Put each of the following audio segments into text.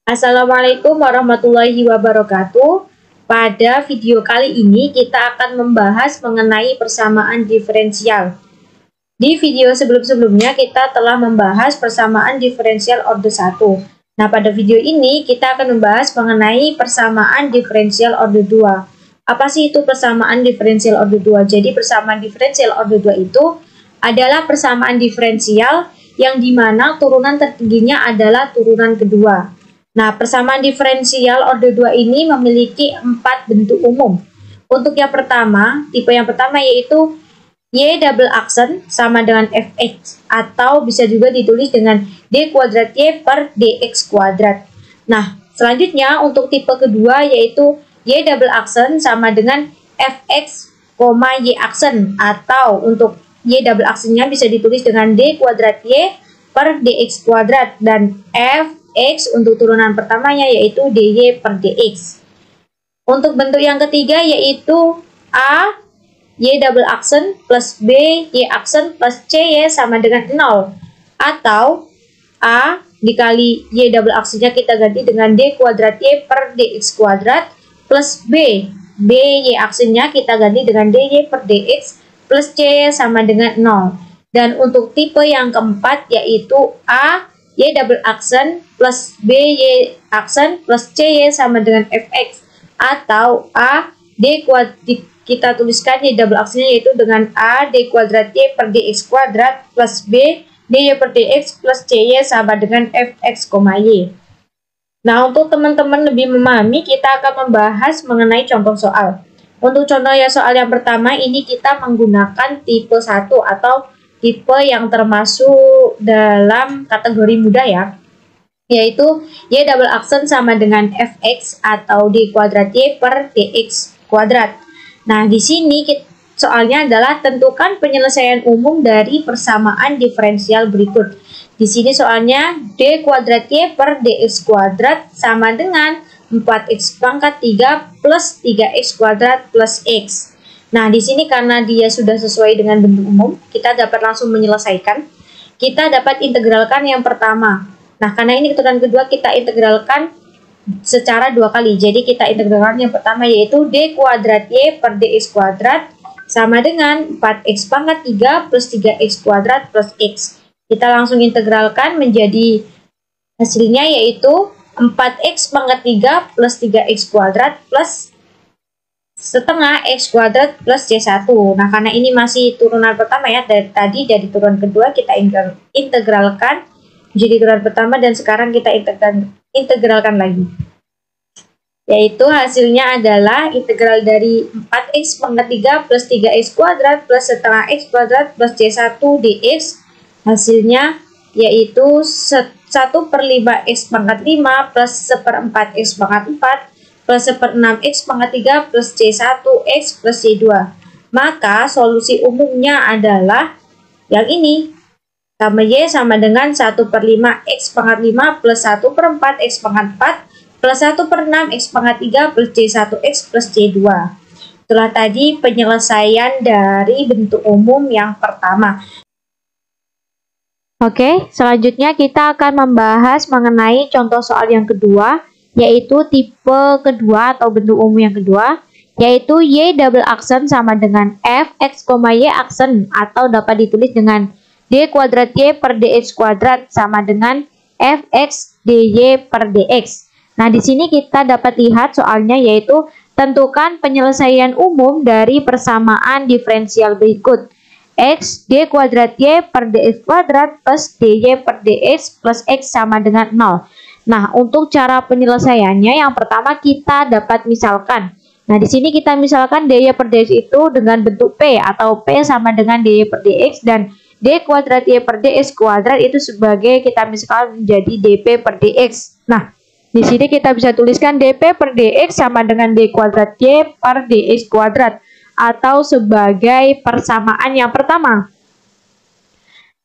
Assalamualaikum warahmatullahi wabarakatuh. Pada video kali ini kita akan membahas mengenai persamaan diferensial. Di video sebelum-sebelumnya kita telah membahas persamaan diferensial order 1. Nah, pada video ini kita akan membahas mengenai persamaan diferensial order 2. Apa sih itu persamaan diferensial order 2? Jadi persamaan diferensial order 2 itu adalah persamaan diferensial yang dimana turunan tertingginya adalah turunan kedua. Nah, persamaan diferensial order 2 ini memiliki 4 bentuk umum. Untuk yang pertama, tipe yang pertama yaitu Y double aksen sama dengan Fx, atau bisa juga ditulis dengan D kuadrat Y per Dx kuadrat. Nah, selanjutnya untuk tipe kedua yaitu Y double aksen sama dengan Fx, Y aksen, atau untuk Y double aksennya bisa ditulis dengan D kuadrat Y per Dx kuadrat, dan X untuk turunan pertamanya yaitu dy per dx. Untuk bentuk yang ketiga yaitu A y double aksen plus B y aksen plus cy sama dengan 0, atau A dikali y double aksennya kita ganti dengan d kuadrat y per dx kuadrat plus B y aksennya kita ganti dengan dy per dx plus cy sama dengan 0. Dan untuk tipe yang keempat yaitu A y double aksen plus B y aksen plus cy sama dengan fx, atau A d kuadrat kita tuliskan y double aksennya yaitu dengan A d kuadrat y per dx kuadrat plus B dy per dx plus cy sama dengan fx, y. Nah, untuk teman-teman lebih memahami kita akan membahas mengenai contoh soal. Untuk contoh soal yang pertama ini kita menggunakan tipe 1 atau tipe yang termasuk dalam kategori mudah ya, yaitu y double aksen sama dengan fx atau d kuadrat y per dx kuadrat. Nah, di sini soalnya adalah tentukan penyelesaian umum dari persamaan diferensial berikut. Di sini soalnya d kuadrat y per dx kuadrat sama dengan 4x pangkat 3 plus 3x kuadrat plus x. Nah, di sini karena dia sudah sesuai dengan bentuk umum, kita dapat langsung menyelesaikan. Kita dapat integralkan yang pertama. Nah, karena ini keturunan kedua, kita integralkan secara 2 kali. Jadi, kita integralkan yang pertama yaitu d kuadrat y per dx kuadrat sama dengan 4x pangkat 3 plus 3x kuadrat plus x. Kita langsung integralkan menjadi hasilnya yaitu 4x pangkat 3 plus 3x kuadrat plus setengah x kuadrat plus c1. Nah, karena ini masih turunan pertama ya, dari turunan kedua kita integralkan menjadi turunan pertama, dan sekarang kita integralkan lagi. Yaitu hasilnya adalah integral dari 4x pangkat 3 plus 3x kuadrat plus setengah x kuadrat plus c1 dx. Hasilnya yaitu 1/5x pangkat 5 plus 1/4 x pangkat 4 plus 1/6x pangkat 3 plus C1x plus C2. Maka solusi umumnya adalah yang ini. Sama Y sama dengan 1/5x pangkat 5 plus 1/4x pangkat 4 plus 1/6x pangkat 3 plus C1x plus C2. Itulah tadi penyelesaian dari bentuk umum yang pertama. Oke, selanjutnya kita akan membahas mengenai contoh soal yang kedua, yaitu tipe kedua atau bentuk umum yang kedua, yaitu y double aksen sama dengan fx, y aksen, atau dapat ditulis dengan d kuadrat y per dx kuadrat sama dengan fx dy per dx. Nah, di sini kita dapat lihat soalnya yaitu tentukan penyelesaian umum dari persamaan diferensial berikut. X d kuadrat y per dx kuadrat plus dy per dx plus x sama dengan 0. Nah, untuk cara penyelesaiannya yang pertama kita dapat misalkan. Nah, di sini kita misalkan dy per dx itu dengan bentuk P, atau P sama dengan dy per dx, dan d kuadrat y per dx kuadrat itu sebagai kita misalkan menjadi dp per dx. Nah, di sini kita bisa tuliskan dp per dx sama dengan d kuadrat y per dx kuadrat, atau sebagai persamaan yang pertama.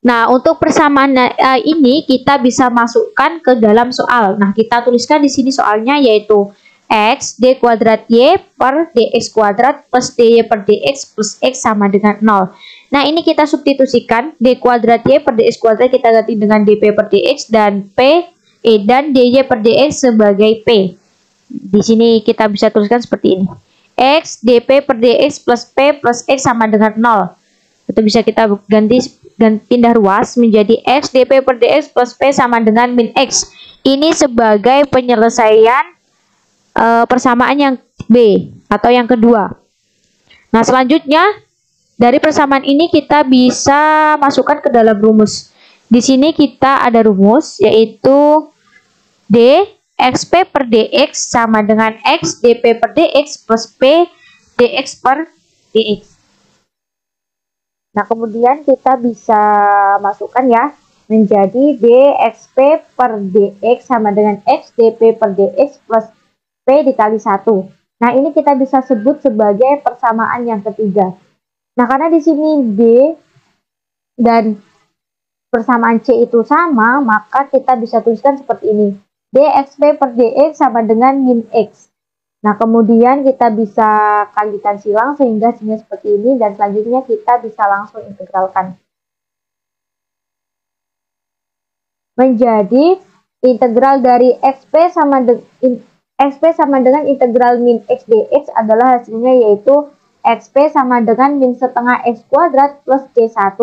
Nah, untuk persamaan ini kita bisa masukkan ke dalam soal. Nah, kita tuliskan di sini soalnya yaitu x d kuadrat y per dx kuadrat plus dy per dx plus x sama dengan 0. Nah, ini kita substitusikan d kuadrat y per dx kuadrat kita ganti dengan dp per dx, dan p E dan dy per dx sebagai P. Di sini kita bisa tuliskan seperti ini. X dp per dx plus P plus X sama dengan 0. Itu bisa kita pindah ruas menjadi X dp per dx plus P sama dengan min X. Ini sebagai penyelesaian persamaan yang B atau yang kedua. Nah, selanjutnya dari persamaan ini kita bisa masukkan ke dalam rumus. Di sini kita ada rumus yaitu D xp per dx sama dengan x dp per dx plus p dx per dx. Nah, kemudian kita bisa masukkan ya menjadi d xp per dx sama dengan x dp per dx plus p dikali 1. Nah, ini kita bisa sebut sebagai persamaan yang ketiga. Nah, karena di sini D dan persamaan C itu sama, maka kita bisa tuliskan seperti ini. dxp per dx sama dengan min x. Nah, kemudian kita bisa kalikan silang sehingga hasilnya seperti ini, dan selanjutnya kita bisa langsung integralkan. Menjadi integral dari xp sama dengan integral min x dx adalah hasilnya yaitu xp sama dengan min setengah x kuadrat plus c1.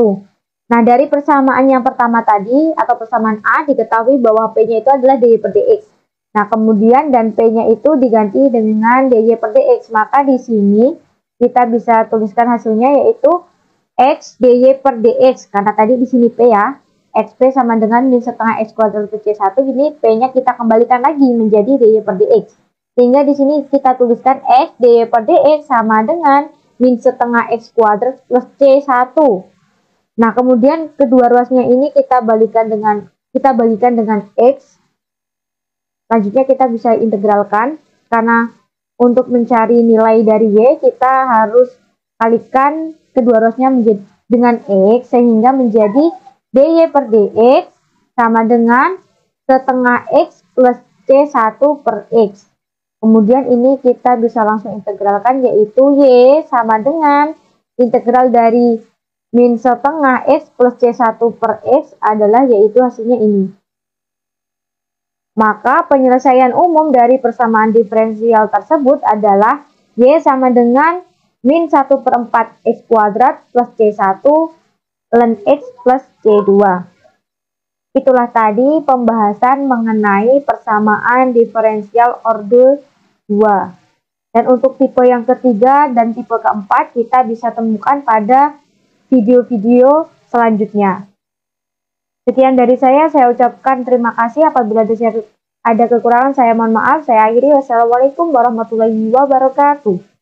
Nah, dari persamaan yang pertama tadi atau persamaan A diketahui bahwa P-nya itu adalah dy per dx. Nah, kemudian dan P-nya itu diganti dengan dy per dx. Maka di sini kita bisa tuliskan hasilnya yaitu x dy per dx. Karena tadi di sini P ya. xp sama dengan min setengah x kuadrat plus c1. Ini P-nya kita kembalikan lagi menjadi dy per dx. Sehingga di sini kita tuliskan x dy per dx sama dengan min setengah x kuadrat plus c1. Nah, kemudian kedua ruasnya ini kita bagikan dengan X. Selanjutnya kita bisa integralkan, karena untuk mencari nilai dari Y kita harus kalikan kedua ruasnya menjadi dengan X, sehingga menjadi dy per dx sama dengan setengah X plus C1 per X. Kemudian ini kita bisa langsung integralkan, yaitu Y sama dengan integral dari min setengah X plus C1 per X adalah yaitu hasilnya ini. Maka penyelesaian umum dari persamaan diferensial tersebut adalah Y sama dengan min 1/4 X kuadrat plus C1 ln X plus C2. Itulah tadi pembahasan mengenai persamaan diferensial orde 2. Dan untuk tipe yang ketiga dan tipe keempat kita bisa temukan pada video-video selanjutnya. Sekian dari saya ucapkan terima kasih. Apabila ada kekurangan saya mohon maaf. Saya akhiri. Wassalamualaikum warahmatullahi wabarakatuh.